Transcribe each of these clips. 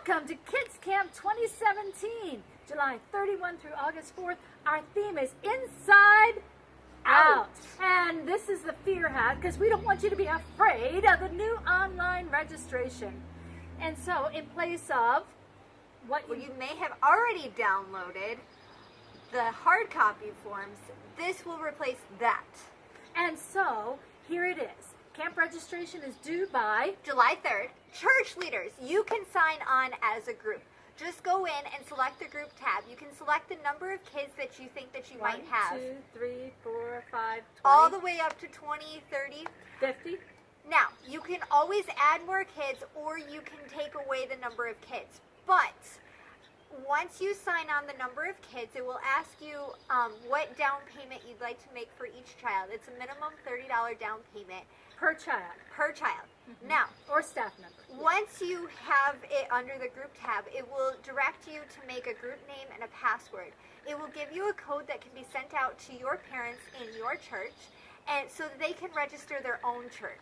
Welcome to Kids Camp 2017, July 31 through August 4th. Our theme is Inside Out. And this is the fear hat because we don't want you to be afraid of the new online registration. And so in place of what you may have already downloaded the hard copy forms, this will replace that. And so here it is. Camp registration is due by July 3rd. Church leaders, you can sign on as a group. Just go in and select the group tab. You can select the number of kids that you think that you might have. 1, 2, 3, 4, 5, 20, all the way up to 20, 30. 50. Now, you can always add more kids or you can take away the number of kids. But once you sign on the number of kids, it will ask you what down payment you'd like to make for each child. It's a minimum $30 down payment. Per child. Per child. Mm-hmm. Now, or staff member. Once you have it under the group tab, it will direct you to make a group name and a password. It will give you a code that can be sent out to your parents in your church, and so that they can register their own church,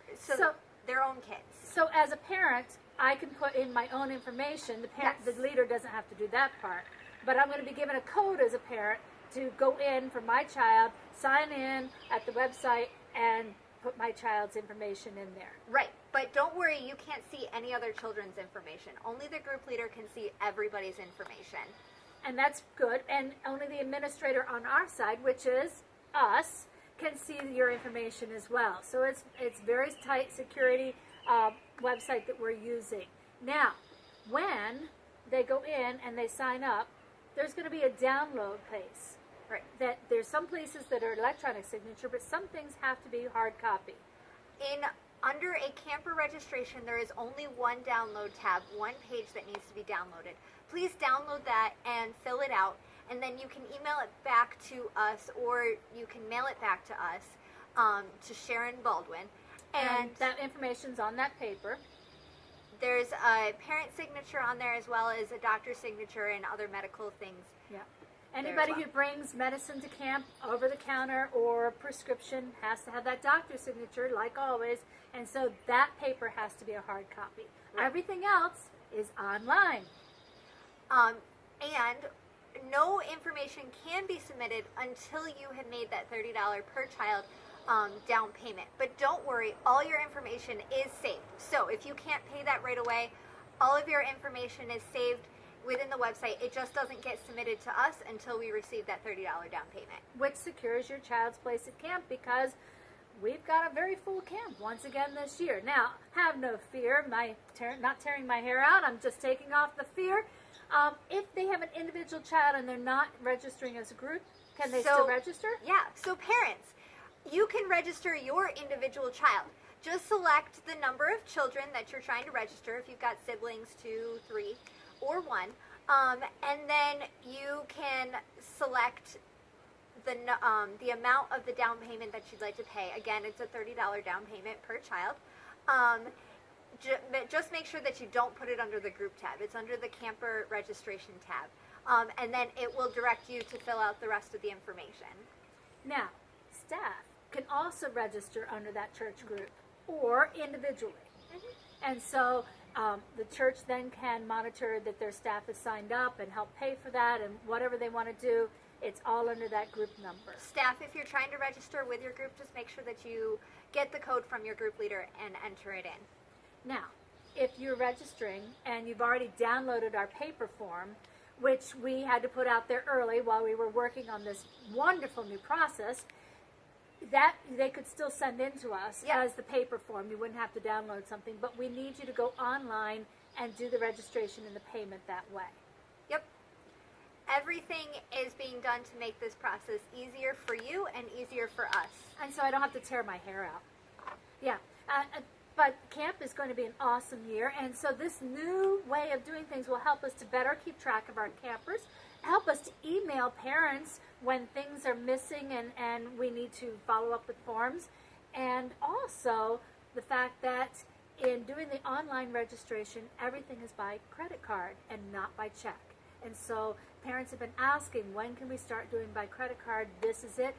their own kids. So as a parent, I can put in my own information. The parent, Yes. the leader doesn't have to do that part. But I'm going to be given a code as a parent to go in for my child, sign in at the website, and put my child's information in there. Right, but don't worry, you can't see any other children's information. Only the group leader can see everybody's information. And that's good. And only the administrator on our side, which is us, can see your information as well. So it's very tight security website that we're using. Now, when they go in and they sign up, there's going to be a download place. Right. That there's some places that are electronic signature, but some things have to be hard copy. Under a camper registration, there is only one download tab, one page that needs to be downloaded. Please download that and fill it out, and then you can email it back to us, or you can mail it back to us, to Sharon Baldwin. And that information's on that paper. There's a parent signature on there as well as a doctor's signature and other medical things. Yeah. Anybody who brings medicine to camp, over the counter or prescription, has to have that doctor's signature, like always, and so that paper has to be a hard copy. Right. Everything else is online. And no information can be submitted until you have made that $30 per child down payment. But don't worry, all your information is saved. So if you can't pay that right away, all of your information is saved within the website. It just doesn't get submitted to us until we receive that $30 down payment. Which secures your child's place at camp, because we've got a very full camp once again this year. Now, have no fear, not tearing my hair out, I'm just taking off the fear. If they have an individual child and they're not registering as a group, can they still register? Yeah, so parents, you can register your individual child. Just select the number of children that you're trying to register, if you've got siblings, 2, 3, or 1, and then you can select the amount of the down payment that you'd like to pay. Again, it's a $30 down payment per child. Just make sure that you don't put it under the group tab. It's under the camper registration tab, and then it will direct you to fill out the rest of the information. Now, staff can also register under that church group or individually. Mm-hmm. And so the church then can monitor that their staff is signed up and help pay for that, and whatever they want to do, it's all under that group number. Staff, if you're trying to register with your group, just make sure that you get the code from your group leader and enter it in. Now, if you're registering and you've already downloaded our paper form, which we had to put out there early while we were working on this wonderful new process, that they could still send in to us as the paper form. You wouldn't have to download something, but we need you to go online and do the registration and the payment that way. Yep. Everything is being done to make this process easier for you and easier for us. And so I don't have to tear my hair out. Yeah. But camp is going to be an awesome year, and so this new way of doing things will help us to better keep track of our campers, help us to email parents when things are missing and we need to follow up with forms, and also the fact that in doing the online registration, everything is by credit card and not by check. And so parents have been asking, when can we start doing by credit card? This is it.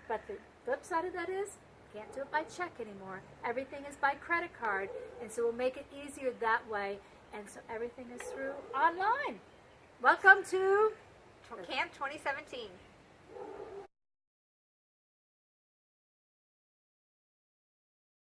But the flip side of that is, can't do it by check anymore. Everything is by credit card, and so we'll make it easier that way. And so everything is through online. Welcome to Camp 2017.